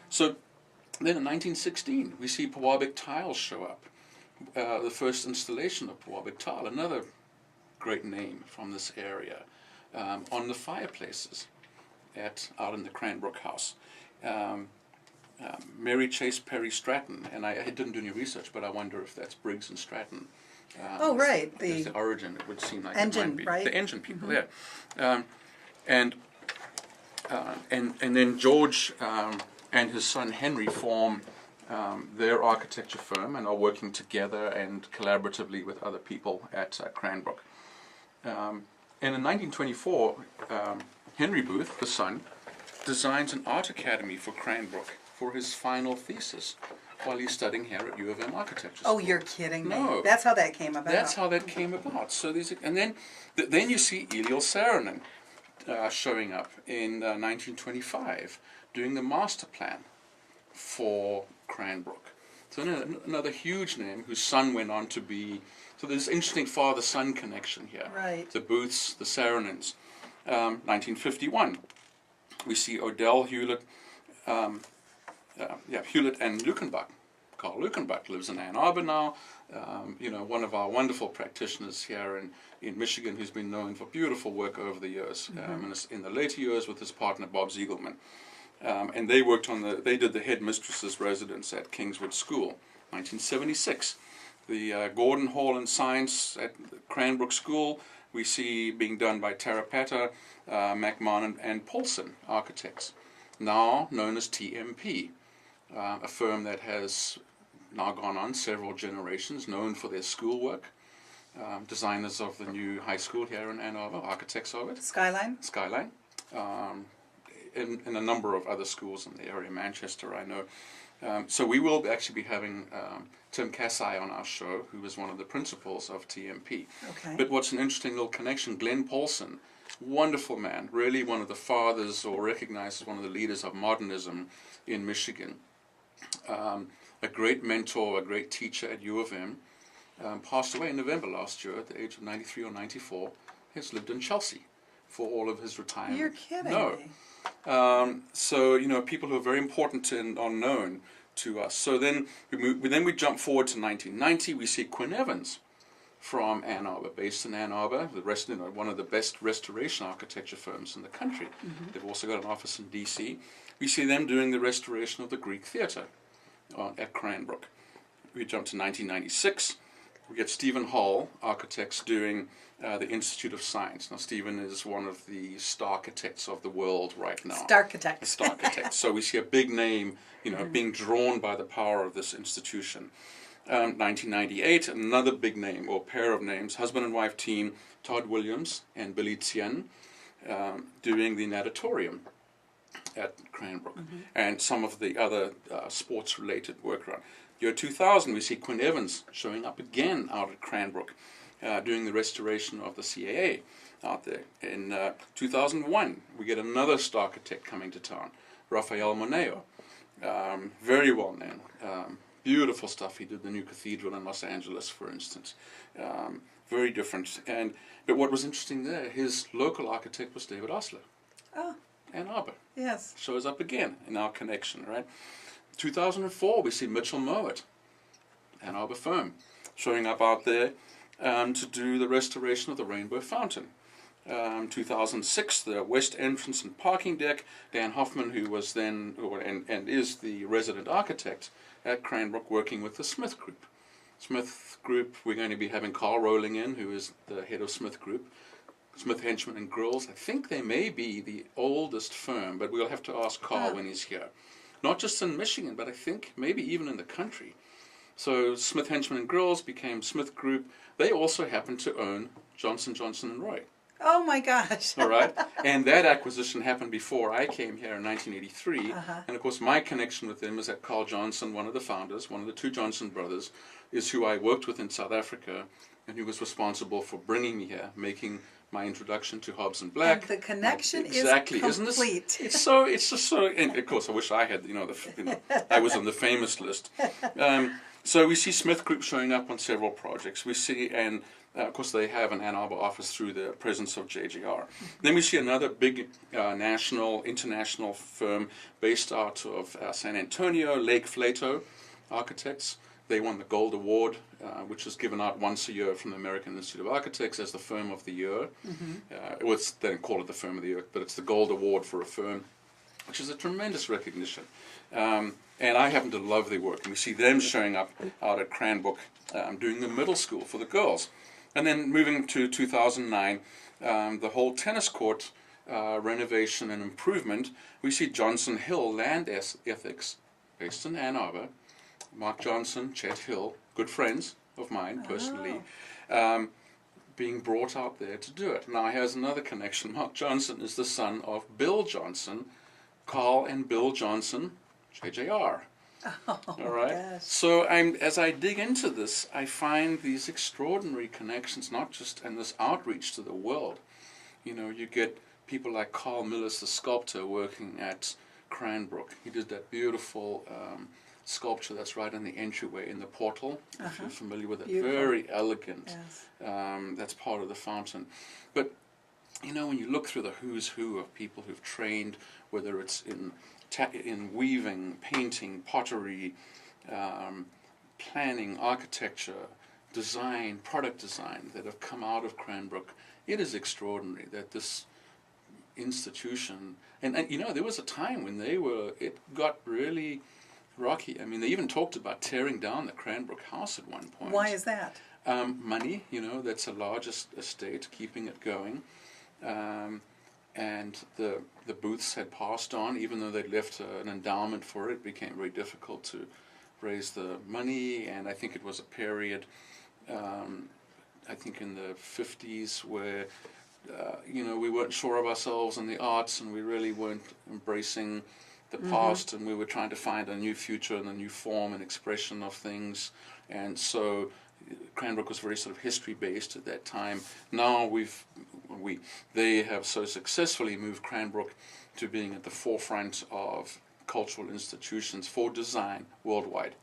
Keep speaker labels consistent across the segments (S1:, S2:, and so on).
S1: So then in 1916, we see Pewabic tiles show up. The first installation of Pewabic tile, another great name from this area, on the fireplaces out in the Cranbrook House. Mary Chase Perry Stratton, and I didn't do any research, but I wonder if that's Briggs and Stratton.
S2: Oh, right.
S1: The origin, it would seem like
S2: engine,
S1: it might be.
S2: right?
S1: The engine people, yeah. And then George and his son Henry form their architecture firm and are working together and collaboratively with other people at Cranbrook. And in 1924, Henry Booth, the son, designs an art academy for Cranbrook for his final thesis while he's studying here at U of M Architecture School.
S2: Oh, you're kidding me.
S1: No.
S2: That's how that came about.
S1: That's how that came about. So and then you see Eliel Saarinen showing up in 1925 doing the master plan for Cranbrook. So another huge name whose son went on to be, so there's this interesting father-son connection here.
S2: Right.
S1: The Booths, the Saarinens. 1951, we see Odell Hewlett, Hewlett and Lukenbach. Carl Lukenbach lives in Ann Arbor now. One of our wonderful practitioners here in Michigan, who's been known for beautiful work over the years. In the later years with his partner Bob Ziegelman. And they worked they did the headmistress's residence at Kingswood School, 1976. The Gordon Hall in Science at Cranbrook School we see being done by Tarapata, McMahon and Paulson architects, now known as TMP, a firm that has now gone on several generations, known for their schoolwork. Designers of the new high school here in Ann Arbor, architects of it.
S2: Skyline.
S1: And a number of other schools in the area, Manchester, I know. So we will actually be having Tim Kasai on our show, who is one of the principals of TMP.
S2: Okay.
S1: But what's an interesting little connection, Glenn Paulson, wonderful man, really one of the fathers, or recognized as one of the leaders of modernism in Michigan. A great mentor, a great teacher at U of M, passed away in November last year at the age of 93 or 94, has lived in Chelsea for all of his retirement.
S2: You're kidding
S1: No.
S2: me.
S1: So, people who are very important and are known to us. So then we jump forward to 1990. We see Quinn Evans from Ann Arbor, based in Ann Arbor, one of the best restoration architecture firms in the country. Mm-hmm. They've also got an office in D.C. We see them doing the restoration of the Greek Theatre at Cranbrook. We jump to 1996. We get Stephen Hall, architects, doing the Institute of Science. Now, Stephen is one of the star architects of the world right now. Star architect. So we see a big name, being drawn by the power of this institution. 1998, another big name, or pair of names, husband and wife team, Todd Williams and Billy Tien, doing the natatorium at Cranbrook, and some of the other sports-related work around. Year 2000, we see Quinn Evans showing up again out at Cranbrook, doing the restoration of the CAA out there. In 2001, we get another star architect coming to town, Rafael Moneo, very well known. Beautiful stuff. He did the new cathedral in Los Angeles, for instance. Very different. But what was interesting there, his local architect was David Osler.
S2: Oh.
S1: Ann Arbor.
S2: Yes.
S1: Shows up again in our connection, right? 2004, we see Mitchell Mowat, Ann Arbor firm, showing up out there to do the restoration of the Rainbow Fountain. 2006, the west entrance and parking deck. Dan Hoffman, who was then and is the resident architect at Cranbrook, working with the Smith Group. Smith Group, we're going to be having Carl Rowling in, who is the head of Smith Group. Smith Henchman and Grills. I think they may be the oldest firm, but we'll have to ask Carl when he's here. Not just in Michigan, but I think maybe even in the country. So Smith Henchman and Grills became Smith Group. They also happen to own Johnson, Johnson and Roy.
S2: Oh my gosh.
S1: All right. And that acquisition happened before I came here in 1983. And of course my connection with them is that Carl Johnson, one of the founders, one of the two Johnson brothers, is who I worked with in South Africa, and who was responsible for bringing me here, making my introduction to Hobbs and Black.
S2: And the connection
S1: exactly.
S2: is complete.
S1: Isn't this, it's just so, and of course I wish I had, I was on the famous list. So we see Smith Group showing up on several projects. We see, and Of course, they have an Ann Arbor office through the presence of JGR. Then we see another big international firm based out of San Antonio, Lake Flato Architects. They won the Gold Award, which is given out once a year from the American Institute of Architects as the Firm of the Year. They don't call it the Firm of the Year, but it's the Gold Award for a firm, which is a tremendous recognition. And I happen to love their work. And we see them showing up out at Cranbrook doing the middle school for the girls. And then moving to 2009, the whole tennis court renovation and improvement, we see Johnson Hill Land Ethics, based in Ann Arbor. Mark Johnson, Chet Hill, good friends of mine personally, being brought out there to do it. Now here's another connection. Mark Johnson is the son of Bill Johnson, Carl and Bill Johnson, JJR.
S2: Oh,
S1: all right.
S2: gosh.
S1: So as I dig into this, I find these extraordinary connections, not just in this outreach to the world. You know, you get people like Carl Millis, the sculptor, working at Cranbrook. He did that beautiful sculpture that's right in the entryway in the portal, if you're familiar with it.
S2: Beautiful.
S1: Very elegant.
S2: Yes.
S1: That's part of the fountain. But, you know, when you look through the who's who of people who've trained, whether it's in weaving, painting, pottery, planning, architecture, design, product design that have come out of Cranbrook, it is extraordinary that this institution, and you know, there was a time when it got really rocky. I mean, they even talked about tearing down the Cranbrook House at one point.
S2: Why is that?
S1: Money, you know, that's a large estate, keeping it going. And the Booths had passed on, even though they'd left an endowment for it. It became very difficult to raise the money, and I think it was a period, I think in the 50s, where you know, we weren't sure of ourselves in the arts, and we really weren't embracing the past, and we were trying to find a new future and a new form and expression of things. And so Cranbrook was very sort of history-based at that time. Now they have so successfully moved Cranbrook to being at the forefront of cultural institutions for design worldwide.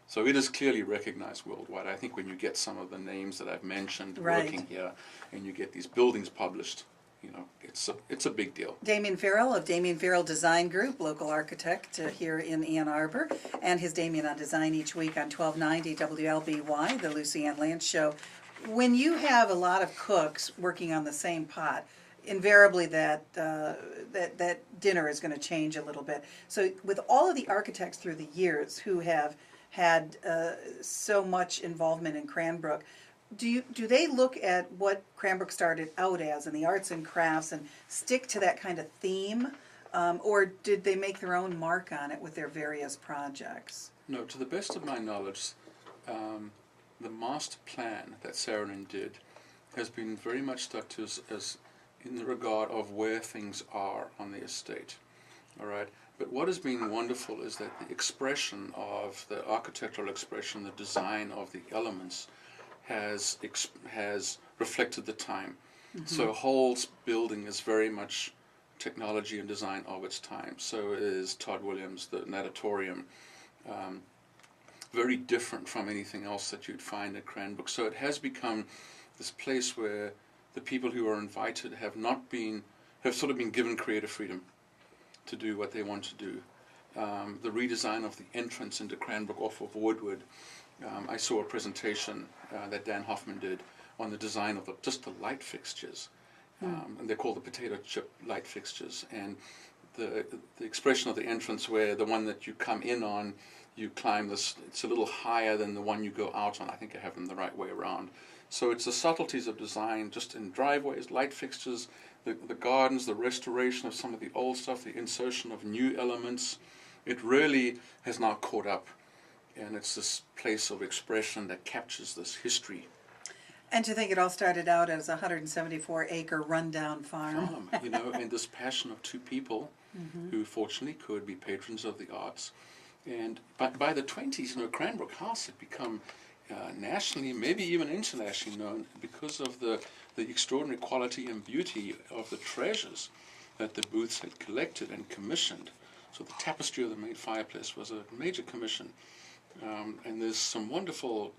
S1: So it is clearly recognized worldwide. I think when you get some of the names that I've mentioned working here, and you get these buildings published, you know, it's a big deal.
S2: Damian Farrell of Damian Farrell Design Group, local architect here in Ann Arbor, and his Damian on Design each week on 1290 WLBY, the LucyAnn Lance Show. When you have a lot of cooks working on the same pot, invariably that dinner is going to change a little bit. So with all of the architects through the years who have had so much involvement in Cranbrook, do they look at what Cranbrook started out as in the arts and crafts and stick to that kind of theme, or did they make their own mark on it with their various projects?
S1: No, to the best of my knowledge, the master plan that Saarinen did has been very much stuck to as in the regard of where things are on the estate. All right. But what has been wonderful is that the expression of the architectural expression, the design of the elements, has reflected the time. So Hull's building is very much technology and design of its time. So is Todd Williams, the natatorium. Very different from anything else that you'd find at Cranbrook. So it has become this place where the people who are invited have sort of been given creative freedom to do what they want to do. The redesign of the entrance into Cranbrook off of Woodward, I saw a presentation that Dan Hoffman did on the design of just the light fixtures. And they're called the potato chip light fixtures. And the expression of the entrance, where the one that you come in on, you climb this, it's a little higher than the one you go out on. I think I have them the right way around. So it's the subtleties of design, just in driveways, light fixtures, the gardens, the restoration of some of the old stuff, the insertion of new elements. It really has now caught up, and it's this place of expression that captures this history.
S2: And to think it all started out as a 174-acre rundown farm.
S1: You know, and this passion of two people who fortunately could be patrons of the arts. And by the 20s, you know, Cranbrook House had become nationally, maybe even internationally known because of the extraordinary quality and beauty of the treasures that the Booths had collected and commissioned. So the tapestry of the main fireplace was a major commission. And there's some wonderful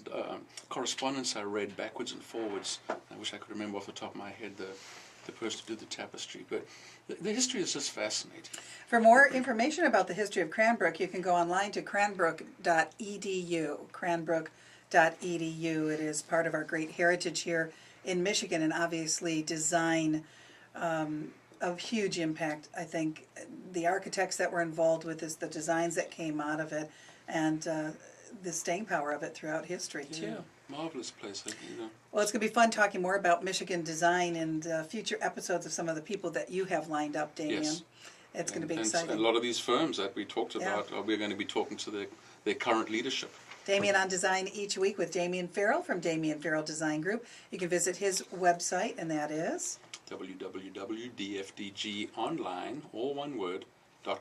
S1: correspondence I read backwards and forwards. I wish I could remember off the top of my head the person who did the tapestry, but the history is just fascinating.
S2: For more information about the history of Cranbrook, you can go online to cranbrook.edu. Cranbrook.edu. It is part of our great heritage here in Michigan, and obviously design of huge impact. I think the architects that were involved with this, the designs that came out of it, and the staying power of it throughout history too.
S1: Yeah, marvelous place.
S2: Well, it's going to be fun talking more about Michigan design and future episodes of some of the people that you have lined up, Damian.
S1: Yes.
S2: It's going to be
S1: And
S2: exciting.
S1: a lot of these firms that we talked about, we're going to be talking to their current leadership.
S2: Damian on Design each week with Damian Farrell from Damian Farrell Design Group. You can visit his website, and that is
S1: www.dfdgonline, all one word,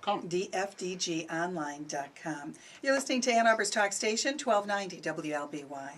S1: .com.
S2: dfdgonline.com. You're listening to Ann Arbor's Talk Station, 1290 WLBY.